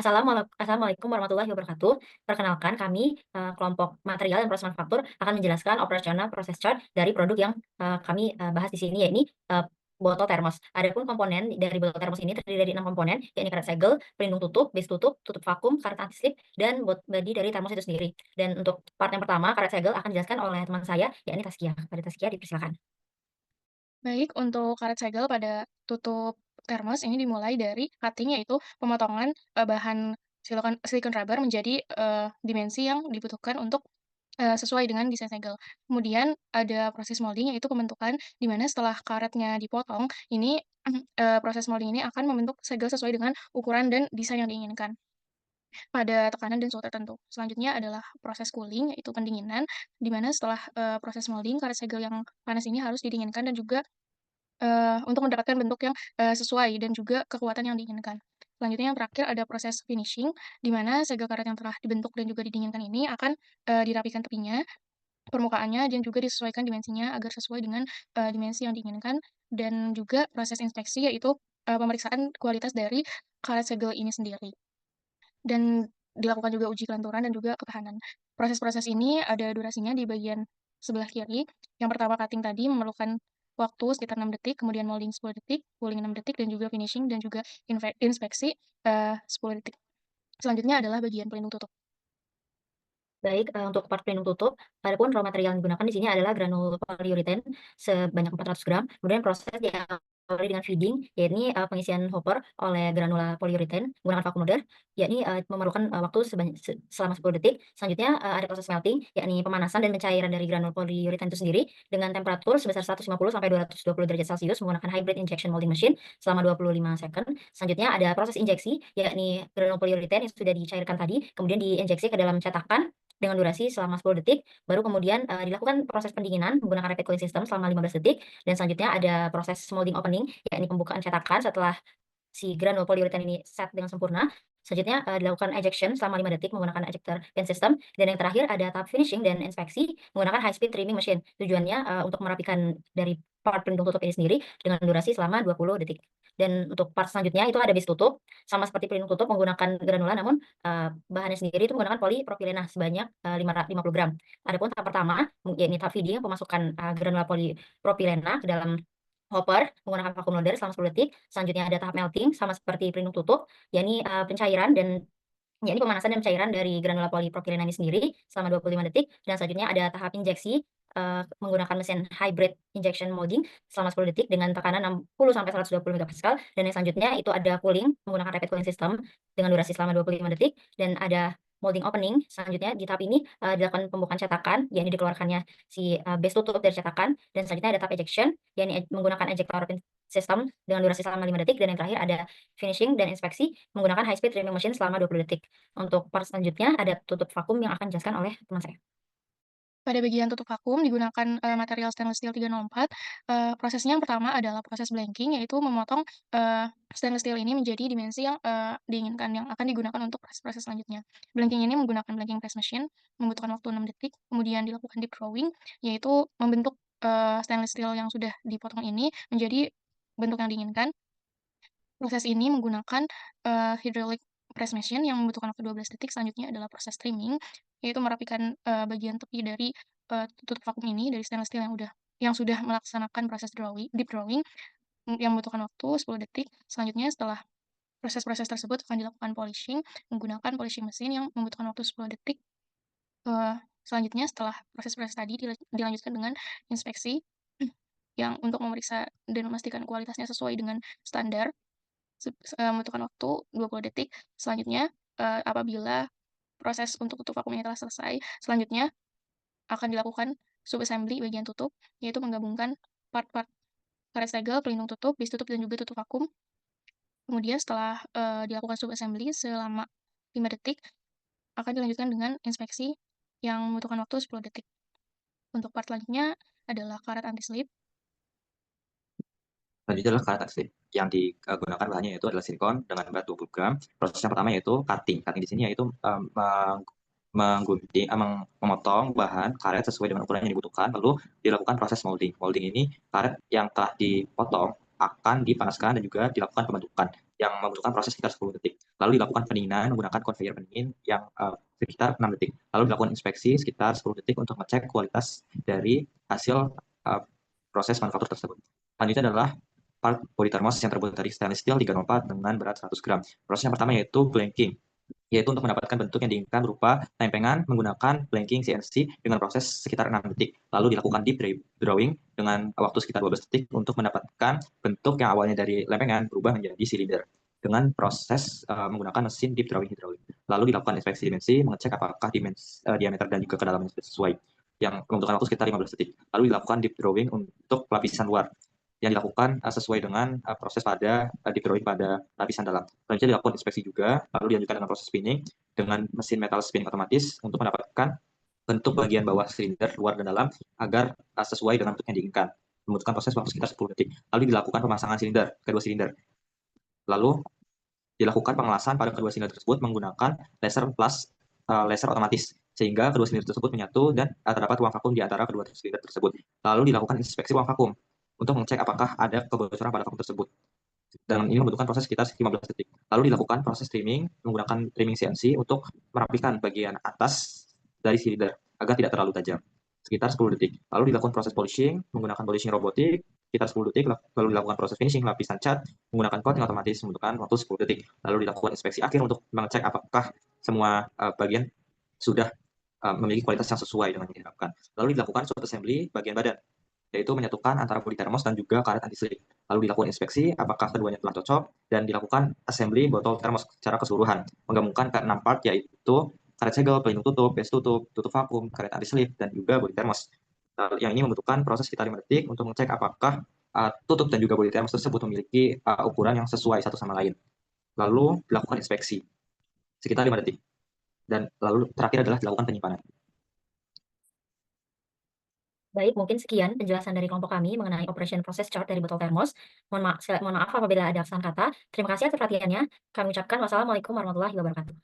Assalamualaikum warahmatullahi wabarakatuh. Perkenalkan kami, kelompok material dan proses manufaktur akan menjelaskan operasional proses chart dari produk yang, kami, bahas di sini, yakni, botol termos. Adapun komponen dari botol termos ini terdiri dari 6 komponen, yakni karet segel, pelindung tutup, base tutup, tutup vakum, karet anti-slip, dan body dari termos itu sendiri. Dan untuk part yang pertama, karet segel akan dijelaskan oleh teman saya, yakni Taskia. Pada Taskia dipersilakan. Baik, untuk karet segel pada tutup termos ini dimulai dari cutting, yaitu pemotongan, bahan silikon rubber menjadi, dimensi yang dibutuhkan untuk, sesuai dengan desain segel. Kemudian ada proses molding, yaitu pembentukan, di mana setelah karetnya dipotong, ini, proses molding ini akan membentuk segel sesuai dengan ukuran dan desain yang diinginkan, pada tekanan dan suhu tertentu. Selanjutnya adalah proses cooling, yaitu pendinginan, di mana setelah, proses molding, karet segel yang panas ini harus didinginkan dan juga untuk mendapatkan bentuk yang, sesuai dan juga kekuatan yang diinginkan. Selanjutnya yang terakhir ada proses finishing, di mana segel karet yang telah dibentuk dan juga didinginkan ini akan, dirapikan tepinya, permukaannya, dan juga disesuaikan dimensinya agar sesuai dengan, dimensi yang diinginkan, dan juga proses inspeksi, yaitu, pemeriksaan kualitas dari karet segel ini sendiri. Dan dilakukan juga uji kelenturan dan juga ketahanan. Proses-proses ini ada durasinya di bagian sebelah kiri. Yang pertama cutting tadi memerlukan waktu sekitar 6 detik, kemudian molding 10 detik, cooling 6 detik, dan juga finishing dan juga inspeksi, 10 detik. Selanjutnya adalah bagian pelindung tutup. Baik, untuk part pelindung tutup, adapun raw material yang digunakan di sini adalah granul polyurethane sebanyak 400 gram, kemudian proses diawali dengan feeding, yakni, pengisian hopper oleh granula polyurethane menggunakan vakum loader, yakni, memerlukan, waktu selama 10 detik. Selanjutnya, ada proses melting, yakni pemanasan dan pencairan dari granul polyurethane itu sendiri dengan temperatur sebesar 150 sampai 220 derajat Celcius menggunakan hybrid injection molding machine selama 25 second. Selanjutnya ada proses injeksi, yakni granul polyurethane yang sudah dicairkan tadi, kemudian diinjeksi ke dalam cetakan dengan durasi selama 10 detik, baru kemudian, dilakukan proses pendinginan menggunakan rapid cooling system selama 15 detik, dan selanjutnya ada proses molding opening, yakni pembukaan cetakan setelah si granul polyurethane ini set dengan sempurna. Selanjutnya, dilakukan ejection selama 5 detik menggunakan ejector fan system, dan yang terakhir ada tahap finishing dan inspeksi menggunakan high speed trimming machine. Tujuannya, untuk merapikan dari part pelindung tutup ini sendiri dengan durasi selama 20 detik. Dan untuk part selanjutnya itu ada base tutup, sama seperti pelindung tutup menggunakan granula, namun, bahannya sendiri itu menggunakan polipropilena sebanyak, 50 gram. Adapun tahap pertama, yakni tahap feeding, pemasukan, granula polipropilena ke dalam hopper menggunakan vakum loader selama 10 detik. Selanjutnya ada tahap melting sama seperti pelindung tutup, yakni, pencairan dan yakni pemanasan dan pencairan dari granula polipropilena ini sendiri selama 25 detik, dan selanjutnya ada tahap injeksi, menggunakan mesin hybrid injection molding selama 10 detik dengan tekanan 60 sampai 120 megapascal, dan yang selanjutnya itu ada cooling menggunakan rapid cooling system dengan durasi selama 25 detik, dan ada molding opening. Selanjutnya di tahap ini, dilakukan pembukaan cetakan, yakni dikeluarkannya si, base tutup dari cetakan, dan selanjutnya ada tahap ejection, yakni menggunakan ejector pin system dengan durasi selama 5 detik, dan yang terakhir ada finishing dan inspeksi menggunakan high speed trimming machine selama 20 detik. Untuk part selanjutnya ada tutup vakum yang akan dijelaskan oleh teman saya. Pada bagian tutup vakum digunakan, material stainless steel 304. Prosesnya yang pertama adalah proses blanking, yaitu memotong, stainless steel ini menjadi dimensi yang, diinginkan, yang akan digunakan untuk proses-proses selanjutnya. Blanking ini menggunakan blanking press machine, membutuhkan waktu 6 detik, kemudian dilakukan deep drawing, yaitu membentuk, stainless steel yang sudah dipotong ini menjadi bentuk yang diinginkan. Proses ini menggunakan, hydraulic press machine yang membutuhkan waktu 12 detik. Selanjutnya adalah proses trimming, yaitu merapikan, bagian tepi dari, tutup vakum ini dari stainless steel yang sudah melaksanakan proses deep drawing, yang membutuhkan waktu 10 detik. Selanjutnya setelah proses-proses tersebut akan dilakukan polishing menggunakan polishing mesin yang membutuhkan waktu 10 detik. Selanjutnya setelah proses-proses tadi dilanjutkan dengan inspeksi yang untuk memeriksa dan memastikan kualitasnya sesuai dengan standar. Membutuhkan waktu 20 detik. Selanjutnya, apabila proses untuk tutup vakum ini telah selesai, selanjutnya akan dilakukan sub-assembly bagian tutup, yaitu menggabungkan part-part karet segel, pelindung tutup, base tutup, dan juga tutup vakum. Kemudian setelah, dilakukan sub-assembly selama 5 detik, akan dilanjutkan dengan inspeksi yang membutuhkan waktu 10 detik. Untuk part selanjutnya adalah karet anti-slip. Selanjutnya adalah karet aktif. Yang digunakan bahannya yaitu adalah silikon dengan berat 20 gram. Proses yang pertama yaitu cutting. Cutting di sini yaitu memotong bahan karet sesuai dengan ukuran yang dibutuhkan, lalu dilakukan proses molding. Molding ini karet yang telah dipotong akan dipanaskan dan juga dilakukan pembentukan yang membutuhkan proses sekitar 10 detik. Lalu dilakukan pendinginan menggunakan conveyor pendingin yang sekitar 6 detik. Lalu dilakukan inspeksi sekitar 10 detik untuk mengecek kualitas dari hasil proses manufaktur tersebut. Selanjutnya adalah part body thermos yang terbuat dari stainless steel 304 dengan berat 100 gram. Proses yang pertama yaitu blanking, yaitu untuk mendapatkan bentuk yang diinginkan berupa lempengan menggunakan blanking CNC dengan proses sekitar 6 detik. Lalu dilakukan deep drawing dengan waktu sekitar 12 detik untuk mendapatkan bentuk yang awalnya dari lempengan berubah menjadi silinder dengan proses menggunakan mesin deep drawing hidrolik. Lalu dilakukan inspeksi dimensi, mengecek apakah diameter dan juga kedalaman sesuai, yang membutuhkan waktu sekitar 15 detik. Lalu dilakukan deep drawing untuk lapisan luar yang dilakukan sesuai dengan proses pada deep drawing pada lapisan dalam. Selanjutnya dilakukan inspeksi juga, lalu dilanjutkan dengan proses spinning dengan mesin metal spinning otomatis untuk mendapatkan bentuk bagian bawah silinder luar dan dalam agar sesuai dengan bentuk yang diinginkan. Membutuhkan proses waktu sekitar 10 detik. Lalu dilakukan pemasangan silinder, kedua silinder. Lalu dilakukan pengelasan pada kedua silinder tersebut menggunakan laser plus laser otomatis sehingga kedua silinder tersebut menyatu dan terdapat ruang vakum di antara kedua silinder tersebut. Lalu dilakukan inspeksi ruang vakum untuk mengecek apakah ada kebocoran pada vakum tersebut. Dan ini membutuhkan proses sekitar 15 detik. Lalu dilakukan proses trimming menggunakan trimming CNC untuk merapikan bagian atas dari silinder agar tidak terlalu tajam sekitar 10 detik. Lalu dilakukan proses polishing menggunakan polishing robotik sekitar 10 detik, lalu dilakukan proses finishing lapisan cat menggunakan coating otomatis membutuhkan waktu 10 detik. Lalu dilakukan inspeksi akhir untuk mengecek apakah semua bagian sudah memiliki kualitas yang sesuai dengan yang diharapkan. Lalu dilakukan sub assembly bagian badan, yaitu menyatukan antara bodi thermos dan juga karet anti-slip. Lalu dilakukan inspeksi apakah keduanya telah cocok dan dilakukan assembly botol thermos secara keseluruhan, menggabungkan ke 6 part yaitu karet segel, pelindung tutup, base tutup, tutup vakum, karet anti-slip, dan juga bodi thermos. Yang ini membutuhkan proses sekitar 5 detik untuk mengecek apakah tutup dan juga bodi thermos tersebut memiliki ukuran yang sesuai satu sama lain. Lalu dilakukan inspeksi sekitar 5 detik. Dan lalu terakhir adalah dilakukan penyimpanan. Baik, mungkin sekian penjelasan dari kelompok kami mengenai operation process chart dari botol termos. Mohon maaf apabila ada kesalahan kata. Terima kasih atas perhatiannya. Kami ucapkan wassalamualaikum warahmatullahi wabarakatuh.